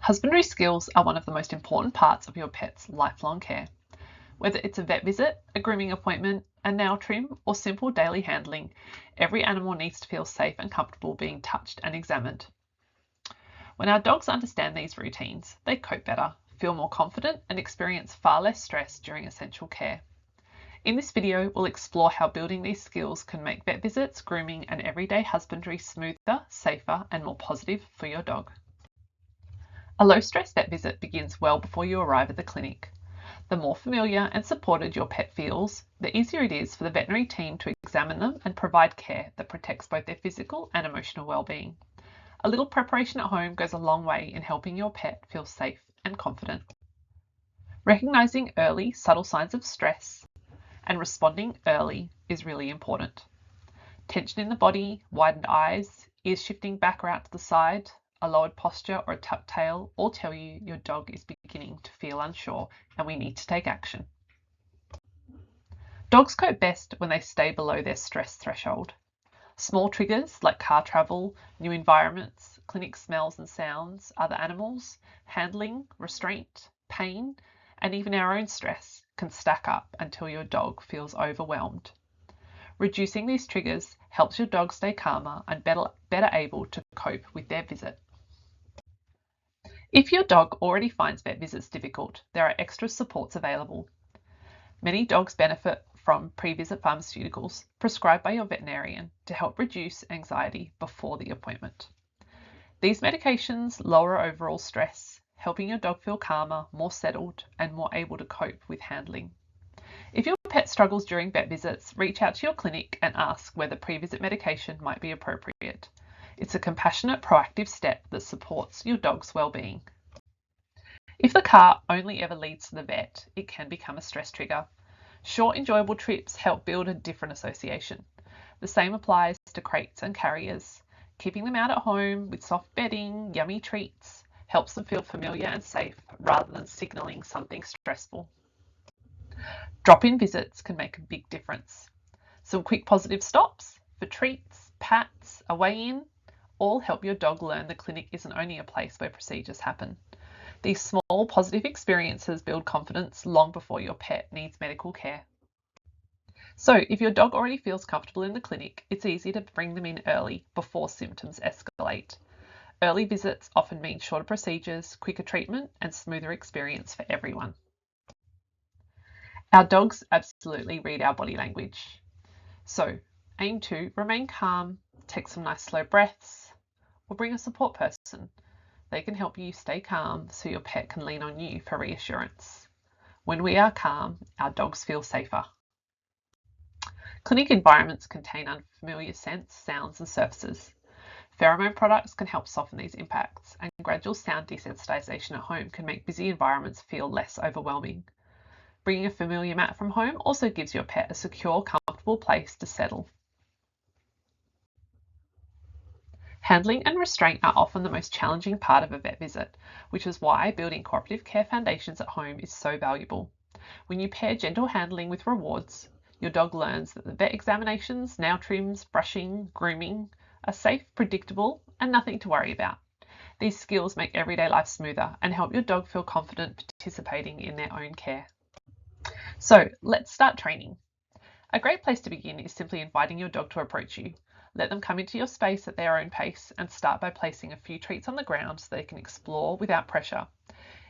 Husbandry skills are one of the most important parts of your pet's lifelong care. Whether it's a vet visit, a grooming appointment, a nail trim, or simple daily handling, every animal needs to feel safe and comfortable being touched and examined. When our dogs understand these routines, they cope better, feel more confident, and experience far less stress during essential care. In this video, we'll explore how building these skills can make vet visits, grooming, and everyday husbandry smoother, safer, and more positive for your dog. A low-stress vet visit begins well before you arrive at the clinic. The more familiar and supported your pet feels, the easier it is for the veterinary team to examine them and provide care that protects both their physical and emotional well-being. A little preparation at home goes a long way in helping your pet feel safe and confident. Recognizing early, subtle signs of stress and responding early is really important. Tension in the body, widened eyes, ears shifting back or out to the side, a lowered posture or a tucked tail all tell you your dog is beginning to feel unsure and we need to take action. Dogs cope best when they stay below their stress threshold. Small triggers like car travel, new environments, clinic smells and sounds, other animals, handling, restraint, pain, and even our own stress can stack up until your dog feels overwhelmed. Reducing these triggers helps your dog stay calmer and better able to cope with their visit. If your dog already finds vet visits difficult, there are extra supports available. Many dogs benefit from pre-visit pharmaceuticals prescribed by your veterinarian to help reduce anxiety before the appointment. These medications lower overall stress, helping your dog feel calmer, more settled, and more able to cope with handling. If your pet struggles during vet visits, reach out to your clinic and ask whether pre-visit medication might be appropriate. It's a compassionate, proactive step that supports your dog's well-being. If the car only ever leads to the vet, it can become a stress trigger. Short, enjoyable trips help build a different association. The same applies to crates and carriers. Keeping them out at home with soft bedding, yummy treats, helps them feel familiar and safe rather than signaling something stressful. Drop-in visits can make a big difference. Some quick positive stops for treats, pats, a weigh-in, all help your dog learn the clinic isn't only a place where procedures happen. These small positive experiences build confidence long before your pet needs medical care. So if your dog already feels comfortable in the clinic, it's easy to bring them in early before symptoms escalate. Early visits often mean shorter procedures, quicker treatment, and smoother experience for everyone. Our dogs absolutely read our body language. So aim to remain calm, take some nice slow breaths, or bring a support person. They can help you stay calm so your pet can lean on you for reassurance. When we are calm, our dogs feel safer. Clinic environments contain unfamiliar scents, sounds, and surfaces. Pheromone products can help soften these impacts, and gradual sound desensitization at home can make busy environments feel less overwhelming. Bringing a familiar mat from home also gives your pet a secure, comfortable place to settle. Handling and restraint are often the most challenging part of a vet visit, which is why building cooperative care foundations at home is so valuable. When you pair gentle handling with rewards, your dog learns that the vet examinations, nail trims, brushing, grooming are safe, predictable, and nothing to worry about. These skills make everyday life smoother and help your dog feel confident participating in their own care. So let's start training. A great place to begin is simply inviting your dog to approach you. Let them come into your space at their own pace and start by placing a few treats on the ground so they can explore without pressure.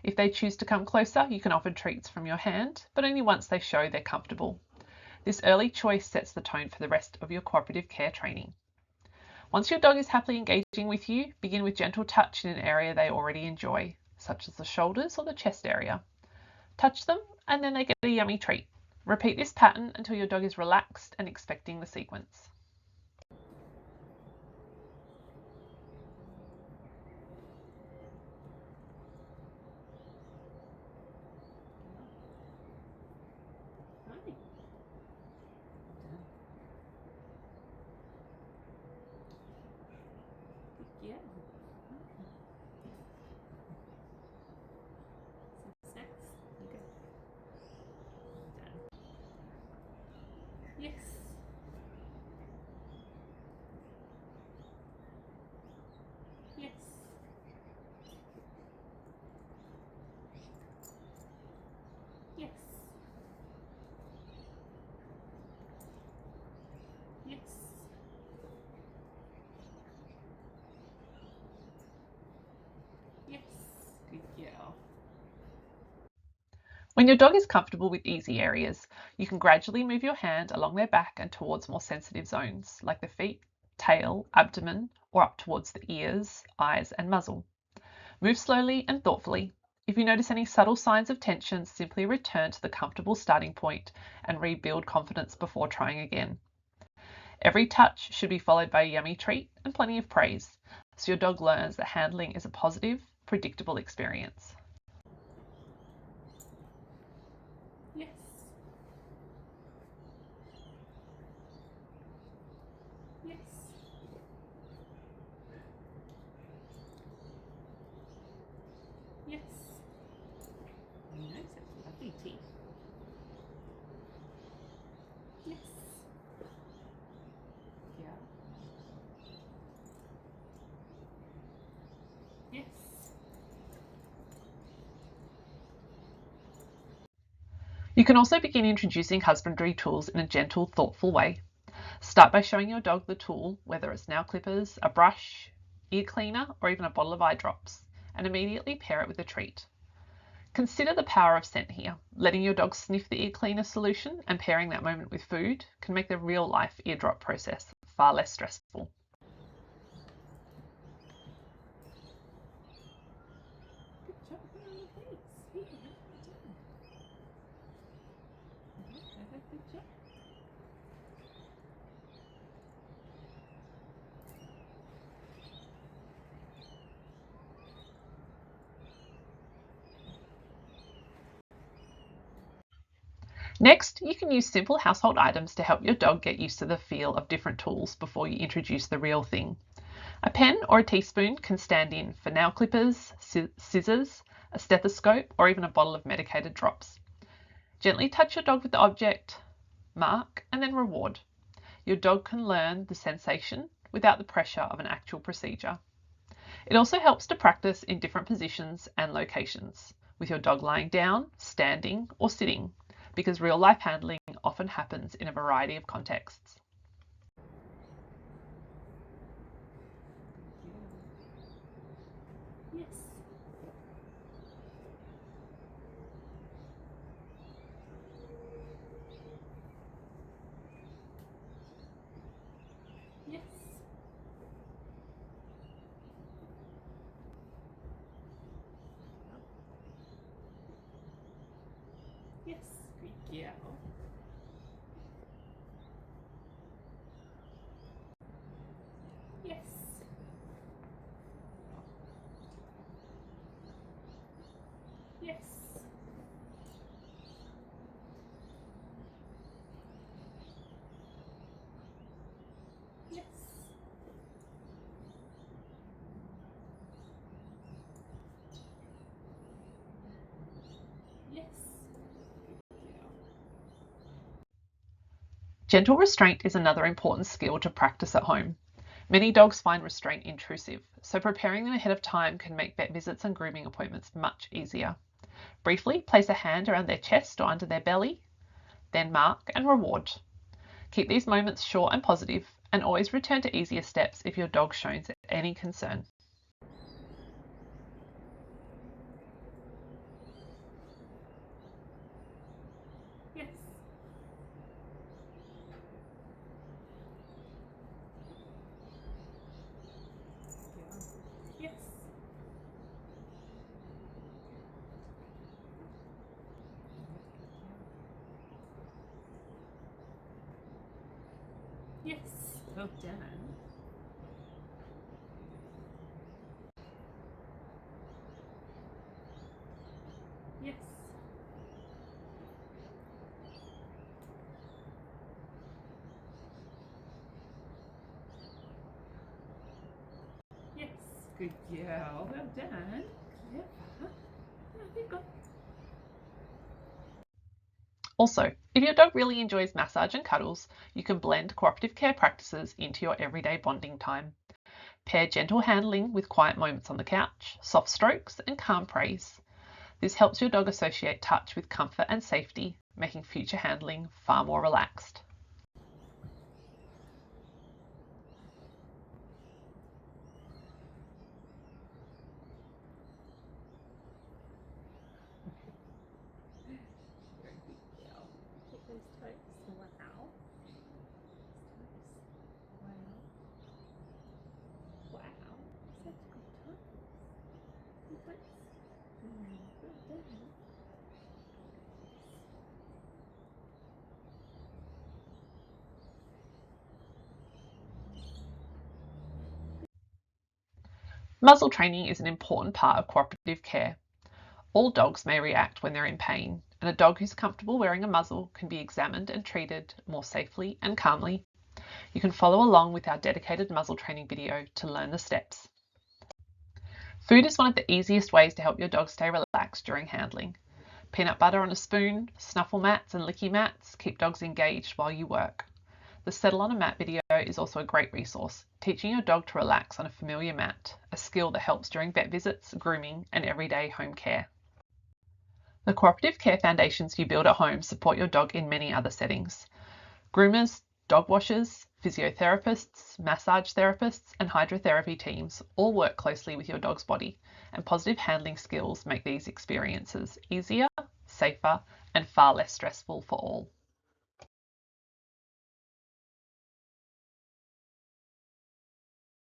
If they choose to come closer, you can offer treats from your hand, but only once they show they're comfortable. This early choice sets the tone for the rest of your cooperative care training. Once your dog is happily engaging with you, begin with gentle touch in an area they already enjoy, such as the shoulders or the chest area. Touch them and then they get a yummy treat. Repeat this pattern until your dog is relaxed and expecting the sequence. Yeah. Some snacks. Okay. Done. Yes. When your dog is comfortable with easy areas, you can gradually move your hand along their back and towards more sensitive zones like the feet, tail, abdomen, or up towards the ears, eyes, and muzzle. Move slowly and thoughtfully. If you notice any subtle signs of tension, simply return to the comfortable starting point and rebuild confidence before trying again. Every touch should be followed by a yummy treat and plenty of praise, so your dog learns that handling is a positive, predictable experience. Yes. Yes. Yes. Very nice. That's lovely teeth. Yes. Yeah. Yes. You can also begin introducing husbandry tools in a gentle, thoughtful way. Start by showing your dog the tool, whether it's nail clippers, a brush, ear cleaner, or even a bottle of eye drops, and immediately pair it with a treat. Consider the power of scent here. Letting your dog sniff the ear cleaner solution and pairing that moment with food can make the real life eardrop process far less stressful. Good job. Put it on the face. Yeah. Good job. Next, you can use simple household items to help your dog get used to the feel of different tools before you introduce the real thing. A pen or a teaspoon can stand in for nail clippers, scissors, a stethoscope, or even a bottle of medicated drops. Gently touch your dog with the object, mark, and then reward. Your dog can learn the sensation without the pressure of an actual procedure. It also helps to practice in different positions and locations, with your dog lying down, standing, or sitting, because real life handling often happens in a variety of contexts. Yes. Yes. Yes. Good girl. Yes. Yes. Yes. Yes. Gentle restraint is another important skill to practice at home. Many dogs find restraint intrusive, so preparing them ahead of time can make vet visits and grooming appointments much easier. Briefly, place a hand around their chest or under their belly, then mark and reward. Keep these moments short and positive, and always return to easier steps if your dog shows any concern. Yes. Yes. Yes. Well done. Yes. Yes. Good girl. Well done. Clever. Good girl. Also, if your dog really enjoys massage and cuddles, you can blend cooperative care practices into your everyday bonding time. Pair gentle handling with quiet moments on the couch, soft strokes, and calm praise. This helps your dog associate touch with comfort and safety, making future handling far more relaxed. Muzzle training is an important part of cooperative care. All dogs may react when they're in pain, and a dog who's comfortable wearing a muzzle can be examined and treated more safely and calmly. You can follow along with our dedicated muzzle training video to learn the steps. Food is one of the easiest ways to help your dog stay relaxed during handling. Peanut butter on a spoon, snuffle mats and licky mats keep dogs engaged while you work. The Settle on a Mat video is also a great resource, teaching your dog to relax on a familiar mat, a skill that helps during vet visits, grooming and everyday home care. The cooperative care foundations you build at home support your dog in many other settings. Groomers, dog washers, physiotherapists, massage therapists and hydrotherapy teams all work closely with your dog's body, and positive handling skills make these experiences easier, safer and far less stressful for all.